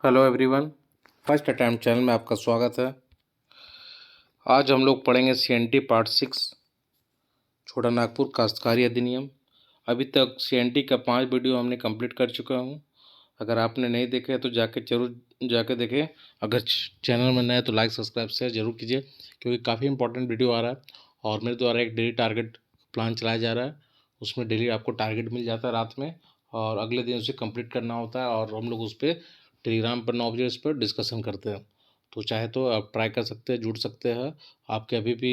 Hello everyone, first attempt channel में आपका स्वागत है। आज हम लोग पढ़ेंगे सीएनटी पार्ट 6 छोटा नागपुर काश्तकारी अधिनियम। अभी तक सीएनटी का 5 वीडियो हमने कंप्लीट कर चुका हूं। अगर आपने नहीं देखे तो जरूर जाके देखें। अगर चैनल में नए तो लाइक सब्सक्राइब शेयर जरूर कीजिए, क्योंकि काफ़ी इंपॉर्टेंट वीडियो आ रहा है और मेरे द्वारा एक डेली टारगेट प्लान चलाया जा रहा है। उसमें डेली आपको टारगेट मिल जाता है रात में, और अगले दिन उसे कंप्लीट करना होता है। और हम लोग उस पर टेलीग्राम पर 9 बजे उस पर डिस्कशन करते हैं। तो चाहे तो आप ट्राई कर सकते हैं, जुड़ सकते हैं। आपके अभी भी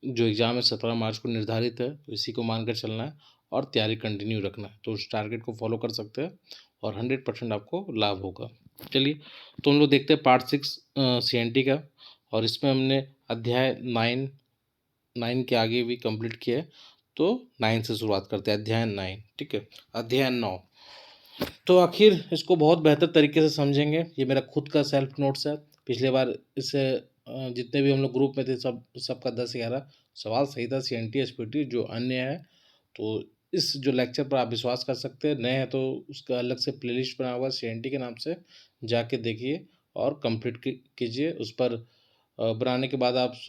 जो एग्ज़ाम है 17 मार्च को निर्धारित है, तो इसी को मानकर चलना है और तैयारी कंटिन्यू रखना है। तो उस टारगेट को फॉलो कर सकते हैं और 100% आपको लाभ होगा। चलिए, तो हम लोग देखते हैं पार्ट 6 सीएनटी का। और इसमें हमने अध्याय 9 के आगे भी कंप्लीट किया है। तो 9 से शुरुआत करते हैं, अध्याय 9। ठीक है, अध्याय 9। तो आखिर इसको बहुत बेहतर तरीके से समझेंगे। ये मेरा खुद का सेल्फ नोट्स है। पिछले बार इससे जितने भी हम लोग ग्रुप में थे सबका 10-11 सवाल सही था सीएनटी एसपीटी जो अन्य है। तो इस जो लेक्चर पर आप विश्वास कर सकते हैं। नए हैं तो उसका अलग से प्लेलिस्ट बना हुआ है सीएनटी के नाम से, जाके देखिए और कंप्लीट कीजिए। उस पर बनाने के बाद आप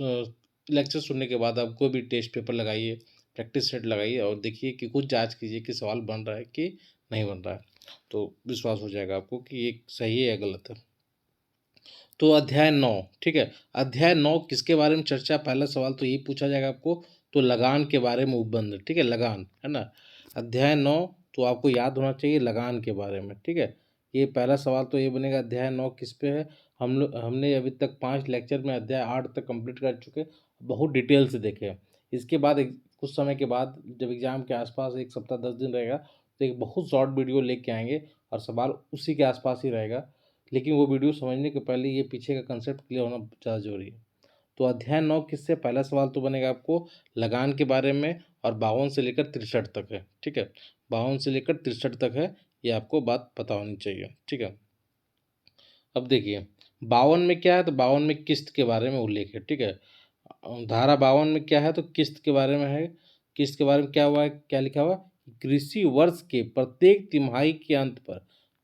लेक्चर सुनने के बाद आप कोई भी टेस्ट पेपर लगाइए, प्रैक्टिस सेट लगाइए और देखिए कि खुद जांच कीजिए कि सवाल बन रहा है कि नहीं बन रहा है। तो विश्वास हो जाएगा आपको कि ये सही है या गलत है। तो अध्याय 9, ठीक है। अध्याय 9 किसके बारे में चर्चा? पहला सवाल तो यही पूछा जाएगा आपको। तो लगान के बारे में उपबंध, ठीक है, लगान है ना। अध्याय 9 तो आपको याद होना चाहिए लगान के बारे में, ठीक है। ये पहला सवाल तो ये बनेगा, अध्याय 9 किस पे है। हमने अभी तक 5 लेक्चर में अध्याय 8 तक कंप्लीट कर चुके, बहुत डिटेल से देखे हैं। इसके बाद कुछ समय के बाद जब एग्ज़ाम के आसपास 1 सप्ताह 10 दिन रहेगा, तो एक बहुत शॉर्ट वीडियो लेके आएंगे और सवाल उसी के आसपास ही रहेगा। लेकिन वो वीडियो समझने के पहले ये पीछे का कंसेप्ट क्लियर होना ज़्यादा जरूरी है। तो अध्याय 9 किससे? पहला सवाल तो बनेगा आपको लगान के बारे में, और 52 से लेकर 63 तक है, ठीक है। 52 से लेकर 63 तक है, ये आपको बात पता होनी चाहिए, ठीक है। अब देखिए 52 में क्या है, तो 52 में किस्त के बारे में उल्लेख है, ठीक है। धारा 52 में क्या है, तो किस्त के बारे में है। किस्त के बारे में क्या हुआ है, क्या लिखा हुआ? कृषि वर्ष के प्रत्येक तिमाही के अंत पर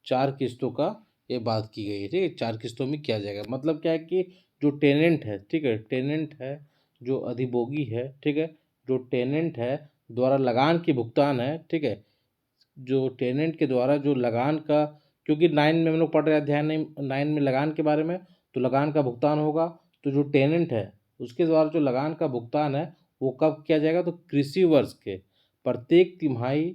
4 किस्तों का ये बात की गई है, ठीक है। 4 किस्तों में किया जाएगा। मतलब क्या है कि जो टेनेंट है, ठीक है, टेनेंट है, जो अधिभोगी है, ठीक है, जो टेनेंट है द्वारा लगान की भुगतान है, ठीक है। जो टेनेंट के द्वारा जो लगान का, क्योंकि 9 में हम लोग पढ़ रहे हैं अध्याय 9 में लगान के बारे में, तो लगान का भुगतान होगा। तो जो टेनेंट है उसके द्वारा जो लगान का भुगतान है वो कब किया जाएगा, तो कृषि वर्ष के प्रत्येक तिमाही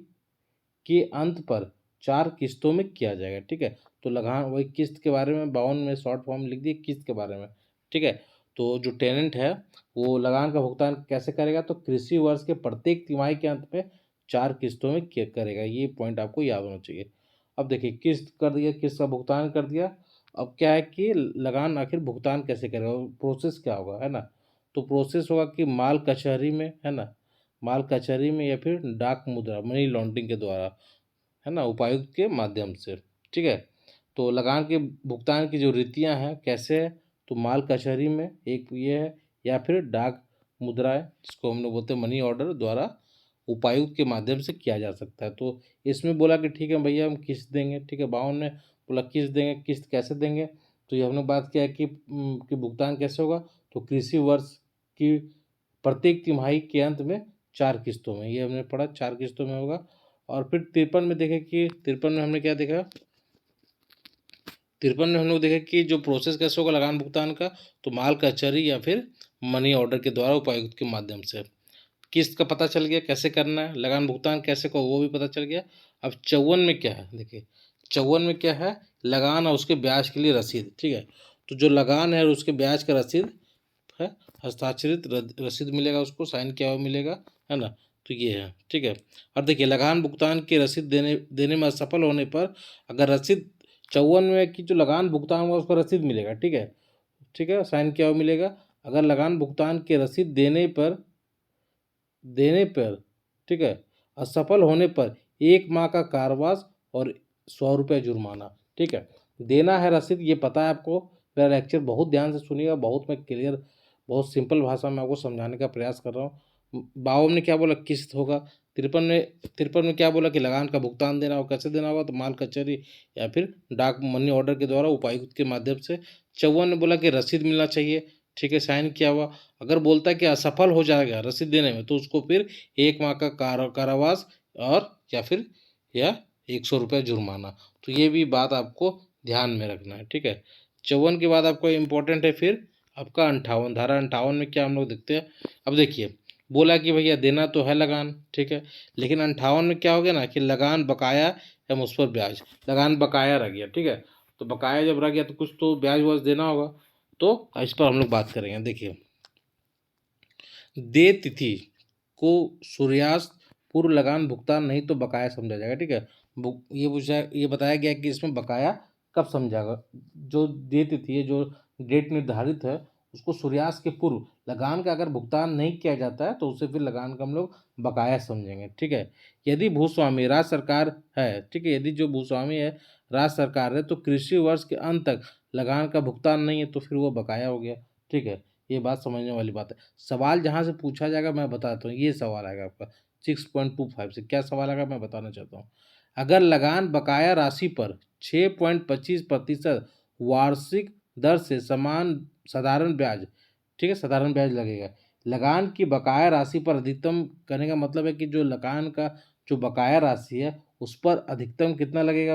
के अंत पर 4 किस्तों में किया जाएगा, ठीक है। तो लगान वही किस्त के बारे में 52 में शॉर्ट फॉर्म लिख दिए किस्त के बारे में, ठीक है। तो जो टेनेंट है वो लगान का भुगतान कैसे करेगा, तो कृषि वर्ष के प्रत्येक तिमाही के अंत में 4 किस्तों में करेगा। ये पॉइंट आपको याद होना चाहिए। अब देखिए किस्त कर दिया, किस्त का भुगतान कर दिया। अब क्या है कि लगान आखिर भुगतान कैसे करेगा, प्रोसेस क्या होगा, है ना। तो प्रोसेस होगा कि माल कचहरी में, है ना, माल कचहरी में या फिर डाक मुद्रा मनी लॉन्ड्रिंग के द्वारा, है ना, उपायुक्त के माध्यम से, ठीक है। तो लगान के भुगतान की जो रीतियां हैं कैसे है, तो माल कचहरी में एक ये है, या फिर डाक मुद्रा है जिसको हम लोग बोलते हैं मनी ऑर्डर द्वारा उपायुक्त के माध्यम से किया जा सकता है। तो इसमें बोला कि ठीक है भैया हम किस्त देंगे, ठीक है। 52 में बोला किस्त देंगे, किस्त कैसे देंगे, तो ये हमने बात किया है कि भुगतान कैसे होगा, तो कृषि वर्ष की प्रत्येक तिमाही के अंत में 4 किस्तों में, ये हमने पढ़ा 4 किस्तों में होगा। और फिर 53 में देखें कि 53 में हमने क्या देखा, 53 में हम लोग देखे कि जो प्रोसेस कैसे होगा लगान भुगतान का, तो माल कचहरी या फिर मनी ऑर्डर के द्वारा उपायुक्त के माध्यम से। किस्त का पता चल गया कैसे करना है, लगान भुगतान कैसे को वो भी पता चल गया। अब 54 में क्या है, देखिए 54 में क्या है, लगान और उसके ब्याज के लिए रसीद, ठीक है। तो जो लगान है और उसके ब्याज का रसीद है, हस्ताक्षरित रसीद मिलेगा, उसको साइन किया हुआ मिलेगा, है ना। तो ये है, ठीक है। और देखिए लगान भुगतान की रसीद देने में असफल होने पर, अगर रसीद 54 में की जो लगान भुगतान हुआ उसका रसीद मिलेगा, ठीक है, ठीक है, साइन किया हुआ मिलेगा। अगर लगान भुगतान की रसीद देने पर, ठीक है, असफल होने पर 1 माह का कारावास और 100 रुपये जुर्माना, ठीक है। देना है रसीद, ये पता है आपको। मेरा लेक्चर बहुत ध्यान से सुनिएगा, बहुत मैं क्लियर, बहुत सिंपल भाषा में आपको समझाने का प्रयास कर रहा हूँ। 52 ने क्या बोला, किस्त होगा। 53 में क्या बोला कि लगान का भुगतान देना हो, कैसे देना होगा, तो माल कचहरी या फिर डाक मनी ऑर्डर के द्वारा उपायुक्त के माध्यम से। 54 ने बोला कि रसीद मिलना चाहिए, ठीक है, साइन किया हुआ। अगर बोलता है कि असफल हो जाएगा रसीद देने में, तो उसको फिर 1 माह का कारावास और या फिर 100 रुपये जुर्माना। तो ये भी बात आपको ध्यान में रखना है, ठीक है। 54 के बाद आपको इम्पोर्टेंट है फिर आपका 58, धारा 58 में क्या हम लोग देखते हैं। अब देखिए, बोला कि भैया देना तो है लगान, ठीक है, लेकिन 58 में क्या हो गया ना कि लगान बकाया या मुझ पर ब्याज, लगान बकाया रह गया, ठीक है। तो बकाया जब रह गया तो कुछ तो ब्याज वाज देना होगा, तो इस पर हम लोग बात करेंगे। देखिए, दे तिथि को सूर्यास्त पूर्व लगान भुगतान नहीं तो बकाया समझा जाएगा, ठीक है। ये बताया गया कि इसमें बकाया कब समझागा, जो दे तिथि है, जो डेट निर्धारित है, उसको सूर्यास्त के पूर्व लगान का अगर भुगतान नहीं किया जाता है तो उसे फिर लगान का हम लोग बकाया समझेंगे, ठीक है। यदि भूस्वामी राज्य सरकार है, ठीक है, यदि जो भूस्वामी है राज्य सरकार है, तो कृषि वर्ष के अंत तक लगान का भुगतान नहीं है तो फिर वो बकाया हो गया, ठीक है। ये बात समझने वाली बात है। सवाल जहाँ से पूछा जाएगा मैं बताता हूँ, ये सवाल आएगा आपका 6.25 से। क्या सवाल आएगा मैं बताना चाहता हूँ। अगर लगान बकाया राशि पर 6.25% वार्षिक दर से समान साधारण ब्याज, ठीक है, साधारण ब्याज लगेगा। लगान की बकाया राशि पर अधिकतम करने का मतलब है कि जो लगान का जो बकाया राशि है उस पर अधिकतम कितना लगेगा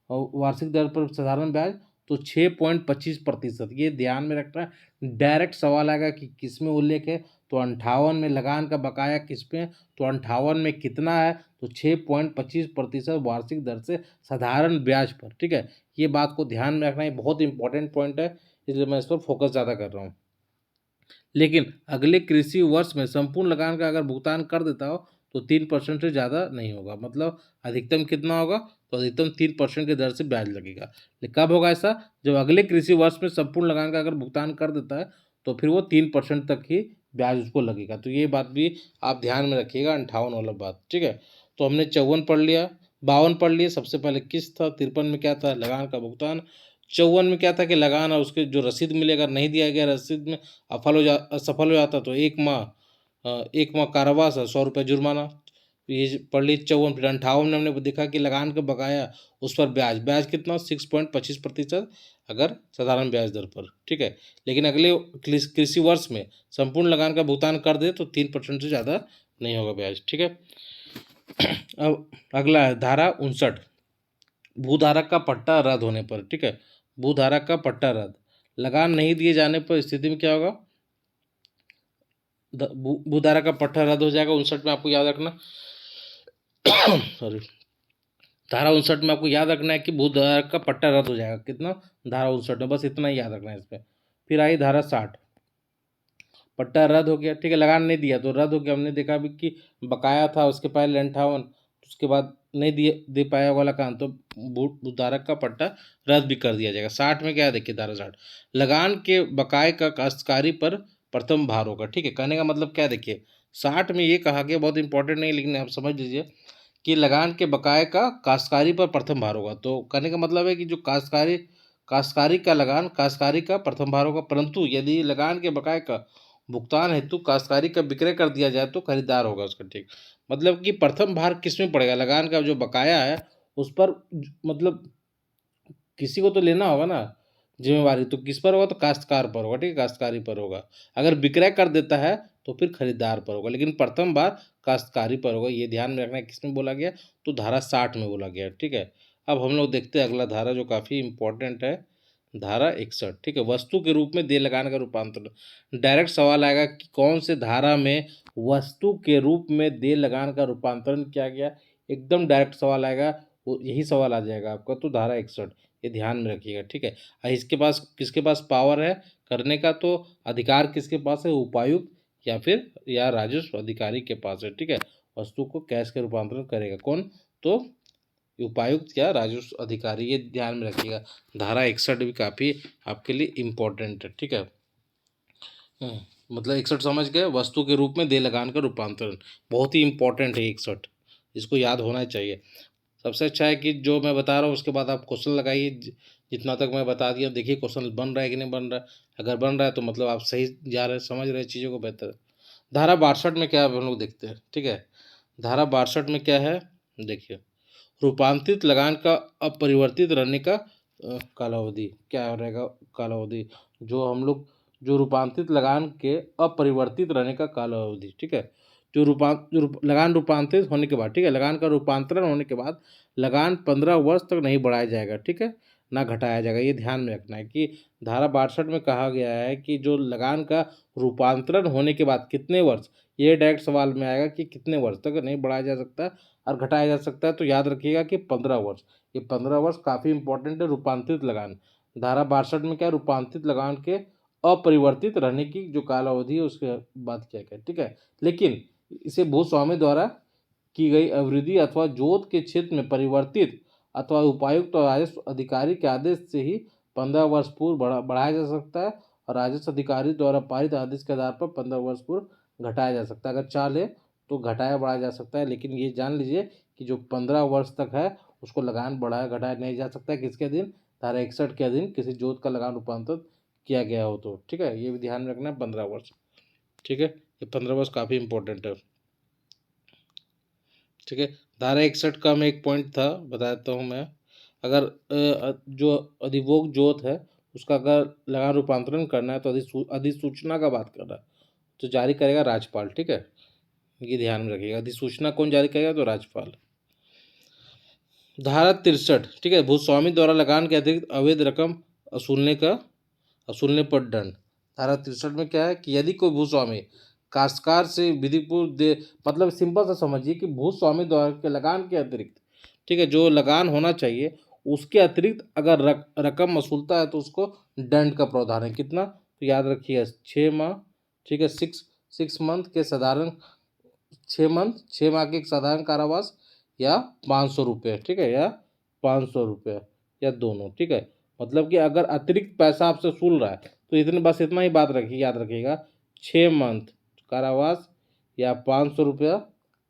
वार्षिक दर पर साधारण ब्याज, तो 6.25%। ये ध्यान में रखना है। डायरेक्ट सवाल आएगा कि किस में उल्लेख है, तो 58 में लगान का बकाया किस में, तो 58 में कितना है, तो 6.25% वार्षिक दर से साधारण ब्याज पर, ठीक है। ये बात को ध्यान में रखना, ये बहुत इंपॉर्टेंट पॉइंट है, इसलिए मैं इस पर फोकस ज़्यादा कर रहा हूँ। लेकिन अगले कृषि वर्ष में संपूर्ण लगान का अगर भुगतान कर देता हो तो 3% से ज़्यादा नहीं होगा, मतलब अधिकतम कितना होगा, तो अधिकतम 3% की दर से ब्याज लगेगा। लेकिन कब होगा ऐसा, जब अगले कृषि वर्ष में संपूर्ण लगान का अगर भुगतान कर देता है तो फिर वो 3% तक ही ब्याज उसको लगेगा। तो ये बात भी आप ध्यान में रखिएगा, 58 वाला बात, ठीक है। तो हमने 54 पढ़ लिया, 52 पढ़ लिए। सबसे पहले किस्त था, 53 में क्या था, लगान का भुगतान। 54 में क्या था कि लगान और उसके जो रसीद मिलेगा, नहीं दिया गया रसीद में असफल हो जाता तो 1 माह कारावास और 100 रुपये जुर्माना। ये पढ़ ली 54। फिर 58 में हमने देखा कि लगान का बकाया उस पर ब्याज, ब्याज कितना 6.25% अगर साधारण ब्याज दर पर, ठीक है। लेकिन अगले कृषि वर्ष में संपूर्ण लगान का भुगतान कर दे तो 3% से ज़्यादा नहीं होगा ब्याज, ठीक है। अब अगला है धारा 59, भूधारक का पट्टा रद्द होने पर, ठीक है। भूधारक का पट्टा रद्द, लगान नहीं दिए जाने पर स्थिति में क्या होगा, भूधारक का पट्टा रद्द हो जाएगा। 59 में आपको याद रखना सॉरी, धारा 59 में आपको याद रखना है कि भूधारक का पट्टा रद्द हो जाएगा। कितना, धारा 59 में, बस इतना ही याद रखना है इसमें। फिर आई धारा 60, पट्टा रद्द हो गया, ठीक है, लगान नहीं दिया तो रद्द हो गया। हमने देखा भी कि बकाया था, उसके पहले 58, उसके बाद नहीं दे पाया वाला काम, तो भूधारक का पट्टा रद्द भी कर दिया जाएगा। 60 में क्या है, देखिए धारा 60, लगान के बकाये का काश्तकारी पर प्रथम भार होगा, ठीक है। कहने का मतलब क्या है, देखिए 60 में ये कहा गया, बहुत इंपॉर्टेंट नहीं लेकिन आप समझ लीजिए कि लगान के बकाये का काश्तकारी पर प्रथम भार होगा। तो कहने का मतलब है कि जो काश्तकारी का लगान काश्तकारी का प्रथम भार होगा, परंतु यदि लगान के बकाये का भुगतान हेतु काश्तकारी का विक्रय कर दिया जाए तो खरीदार होगा उसका, ठीक। मतलब कि प्रथम भार किस में पड़ेगा, लगान का जो बकाया है उस पर, मतलब किसी को तो लेना होगा ना जिम्मेवारी, तो किस पर होगा, तो काश्तकार पर होगा, ठीक है, काश्तकारी पर होगा। अगर विक्रय कर देता है तो फिर खरीदार पर होगा, लेकिन प्रथम बार काश्तकारी पर होगा। ये ध्यान में रखना है, किस में बोला गया, तो धारा 60 में बोला गया, ठीक है। अब हम लोग देखते हैं अगला धारा जो काफ़ी इंपॉर्टेंट है, धारा 61, ठीक है, वस्तु के रूप में देय लगान का रूपांतरण। डायरेक्ट सवाल आएगा कि कौन से धारा में वस्तु के रूप में देय लगान का रूपांतरण किया गया, एकदम डायरेक्ट सवाल आएगा, वो यही सवाल आ जाएगा आपका, तो धारा 61, ये ध्यान में रखिएगा, ठीक है। इसके पास किसके पास पावर है करने का, तो अधिकार किसके पास है, उपायुक्त या फिर या राजस्व अधिकारी के पास है, ठीक है। वस्तु को कैश के रूपांतरण करेगा कौन, तो उपायुक्त या राजस्व अधिकारी, ये ध्यान में रखिएगा। धारा 61 भी काफ़ी आपके लिए इम्पोर्टेंट है, ठीक है। मतलब 61 समझ गए, वस्तु के रूप में देय लगान का रूपांतरण, बहुत ही इंपॉर्टेंट है 61, इसको याद होना चाहिए। सबसे अच्छा है कि जो मैं बता रहा हूँ उसके बाद आप क्वेश्चन लगाइए, जितना तक मैं बता दिया देखिए क्वेश्चन बन रहा है कि नहीं बन रहा है। अगर बन रहा है तो मतलब आप सही जा रहे हैं, समझ रहे हैं चीज़ों को बेहतर। धारा 62 में क्या हम लोग देखते हैं, ठीक है। धारा 62 में क्या है, देखिए, रूपांतरित लगान का अपरिवर्तित रहने का कालावधि क्या रहेगा, कालावधि जो हम लोग जो रूपांतरित लगान के अपरिवर्तित रहने का कालावधि, ठीक है, लगान रूपांतरित होने के बाद, ठीक है, लगान का रूपांतरण होने के बाद लगान 15 वर्ष तक नहीं बढ़ाया जाएगा, ठीक है, ना घटाया जाएगा। ये ध्यान में रखना है कि धारा 62 में कहा गया है कि जो लगान का रूपांतरण होने के बाद कितने वर्ष, ये डायरेक्ट सवाल में आएगा कि कितने वर्ष तक नहीं बढ़ाया जा सकता और घटाया जा सकता है, तो याद रखिएगा कि 15 वर्ष। ये 15 वर्ष काफ़ी इंपॉर्टेंट है। रूपांतरित लगान धारा 62 में क्या, रूपांतरित लगान के अपरिवर्तित रहने की जो कालावधि है उसके बाद क्या क्या, ठीक है। लेकिन इसे भूस्वामी द्वारा की गई अवधि अथवा जोत के क्षेत्र में परिवर्तित अथवा उपायुक्त और राजस्व अधिकारी के आदेश से ही 15 वर्ष पूर्व बढ़ाया जा सकता है, और राजस्व अधिकारी द्वारा पारित आदेश के आधार पर 15 वर्ष पूर्व घटाया जा सकता है। अगर चाहे तो घटाया बढ़ाया जा सकता है, लेकिन ये जान लीजिए कि जो 15 वर्ष तक है उसको लगान बढ़ाया घटाया नहीं जा सकता है। किसके अधीन, धारा 61 के अधीन किसी जोत का लगान रूपांतरित किया गया हो तो, ठीक है, ये भी ध्यान में रखना है 15 वर्ष, ठीक है, ये 15 वर्ष काफ़ी इंपॉर्टेंट है, ठीक है। धारा 61 का मैं एक पॉइंट था बता देता हूँ मैं, अगर जो अधिभोग जोत है उसका अगर लगान रूपांतरण करना है तो अधिसूचना का बात कर रहा है तो जारी करेगा राज्यपाल, ठीक है, ये ध्यान में रखिएगा। अधिसूचना कौन जारी करेगा, तो राज्यपाल। धारा 63, ठीक है, भूस्वामी द्वारा लगान के अतिरिक्त अवैध रकम असूलने पर दंड। धारा 63 में क्या है कि यदि कोई भूस्वामी काश्तकार से विधिपूर्व दे, मतलब सिंपल सा समझिए कि भूस्वामी द्वारा के लगान के अतिरिक्त, ठीक है, जो लगान होना चाहिए उसके अतिरिक्त अगर रकम वसूलता है तो उसको दंड का प्रावधान है। कितना, तो याद रखिए 6 माह, ठीक है, 6 मंथ के साधारण, 6 माह के साधारण कारावास या 500 रुपये, ठीक है, या 500 रुपये या दोनों, ठीक है। मतलब कि अगर अतिरिक्त पैसा आपसे वसूल रहा है तो इतने बस इतना ही बात रखिए, याद रखिएगा 6 मंथ कारावास या 500 रुपया,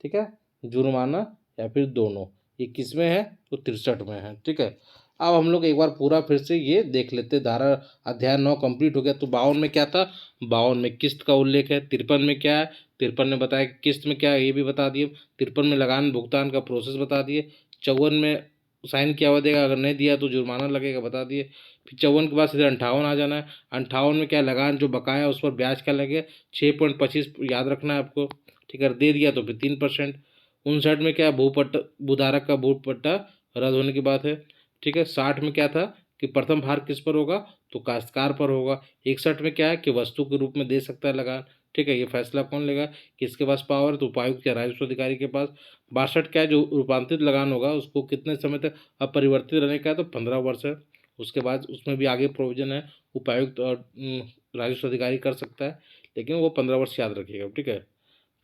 ठीक है, जुर्माना या फिर दोनों। ये किस में है, तो 63 में है, ठीक है। अब हम लोग एक बार पूरा फिर से ये देख लेते। धारा अध्याय 9 कंप्लीट हो गया। तो 52 में क्या था, 52 में किस्त का उल्लेख है। 53 में क्या है, 53 ने बताया कि किस्त में क्या है ये भी बता दिए। 53 में लगान भुगतान का प्रोसेस बता दिए। 54 में साइन किया हुआ देगा, अगर नहीं दिया तो जुर्माना लगेगा, बता दिए। फिर 54 के बाद सीधे 58 आ जाना है। 58 में क्या, लगान जो बकाया है उस पर ब्याज क्या लगेगा, 6.25 याद रखना है आपको, ठीक है। दे दिया तो फिर 3%। 59 में क्या, भूधारक का भूपट्टा रद्द होने की बात है, ठीक है। 60 में क्या था कि प्रथम भार किस पर होगा, तो काश्तकार पर होगा। 61 में क्या है कि वस्तु के रूप में दे सकता है लगान, ठीक है। ये फैसला कौन लेगा, किसके पास पावर है, तो उपायुक्त या राजस्व अधिकारी के पास। 62 क्या है, जो रूपांतरित लगान होगा उसको कितने समय तक अपरिवर्तित रहने का है, तो 15 वर्ष है। उसके बाद उसमें भी आगे प्रोविजन है, उपायुक्त और राजस्व अधिकारी कर सकता है, लेकिन वो 15 वर्ष याद रखिएगा, ठीक है।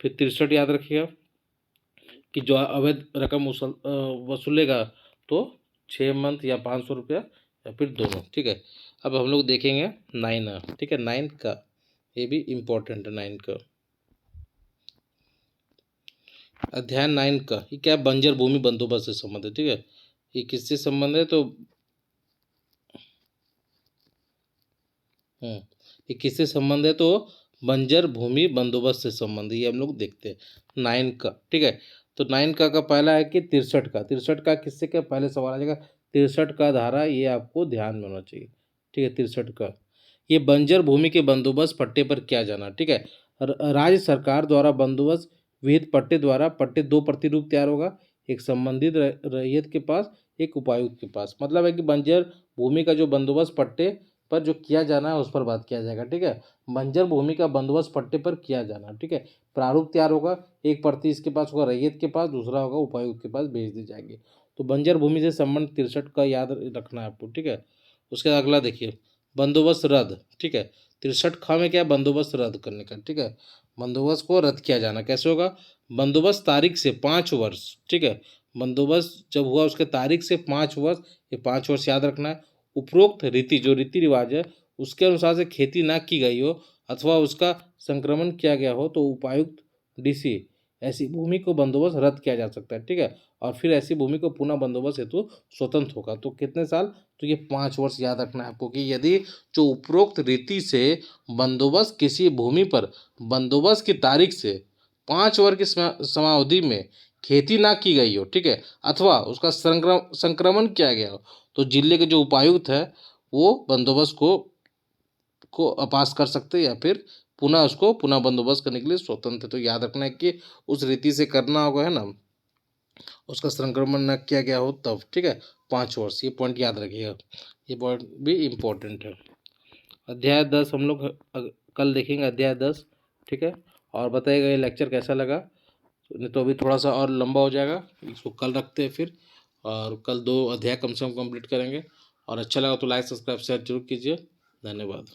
फिर 63 याद रखिएगा कि जो अवैध रकम वसूलेगा तो 6 मंथ या 500 रुपया या फिर दोनों, ठीक है। अब हम लोग देखेंगे 9, ठीक है, 9 का, ये भी इम्पोर्टेंट है 9 का। अध्याय 9 का ये क्या, बंजर भूमि बंदोबस्त से संबंध है, ठीक है। ये किससे संबंध है, तो ये किससे संबंध है, तो बंजर भूमि बंदोबस्त से संबंध, ये हम लोग देखते हैं 9 का, ठीक है। तो 9 का पहला है कि 63 का, 63 का किससे क्या पहले सवाल आ जाएगा, 63 का धारा, ये आपको ध्यान में होना चाहिए, ठीक है। 63 का ये बंजर भूमि के बंदोबस्त पट्टे पर किया जाना, ठीक है। राज्य सरकार द्वारा बंदोबस्त विहित पट्टे द्वारा पट्टे 2 प्रतिरूप तैयार होगा, एक संबंधित रैयत के पास, एक उपायुक्त के पास। मतलब है कि बंजर भूमि का जो बंदोबस्त पट्टे पर जो किया जाना है उस पर बात किया जाएगा, ठीक है। बंजर भूमि का बंदोबस्त पट्टे पर किया जाना, ठीक है। प्रारूप तैयार होगा, एक प्रति इसके पास होगा रैयत के पास, दूसरा होगा उपायुक्त के पास, भेज दी जाएगी। तो बंजर भूमि से संबंध 63 का याद रखना है आपको, ठीक है। उसके बाद अगला देखिए, बंदोबस्त रद्द, ठीक है। 63 ख में क्या है, बंदोबस्त रद्द करने का, ठीक है। बंदोबस्त को रद्द किया जाना कैसे होगा, बंदोबस्त तारीख से 5 वर्ष, ठीक है। बंदोबस्त जब हुआ उसके तारीख से 5 वर्ष, ये 5 वर्ष याद रखना है। उपरोक्त रीति जो रीति रिवाज है उसके अनुसार से खेती ना की गई हो अथवा उसका संक्रमण किया गया हो तो उपायुक्त डीसी ऐसी भूमि को बंदोबस्त रद्द किया जा सकता है, ठीक है। और फिर ऐसी भूमि को पुनः बंदोबस्त हेतु स्वतंत्र होगा। तो कितने साल, तो ये 5 वर्ष याद रखना है आपको कि यदि जो उपरोक्त रीति से बंदोबस्त किसी भूमि पर बंदोबस्त की तारीख से 5 वर्ष की समयावधि में खेती ना की गई हो, ठीक है, अथवा उसका संक्रमण किया गया हो, तो जिले के जो उपायुक्त है वो बंदोबस्त को अपास कर सकते हैं या फिर पुनः उसको पुनः बंदोबस्त करने के लिए स्वतंत्र। तो याद रखना है कि उस रीति से करना होगा, है ना, उसका संक्रमण न किया गया हो तब, ठीक है। 5 वर्ष, ये पॉइंट याद रखिएगा, ये पॉइंट भी इम्पोर्टेंट है। अध्याय 10 हम लोग कल देखेंगे, अध्याय 10, ठीक है। और बताइएगा ये लेक्चर कैसा लगा, नहीं तो अभी थोड़ा सा और लंबा हो जाएगा, इसको कल रखते हैं फिर, और कल 2 अध्याय कम से कम कंप्लीट करेंगे। और अच्छा लगा तो लाइक सब्सक्राइब शेयर जरूर कीजिए। धन्यवाद।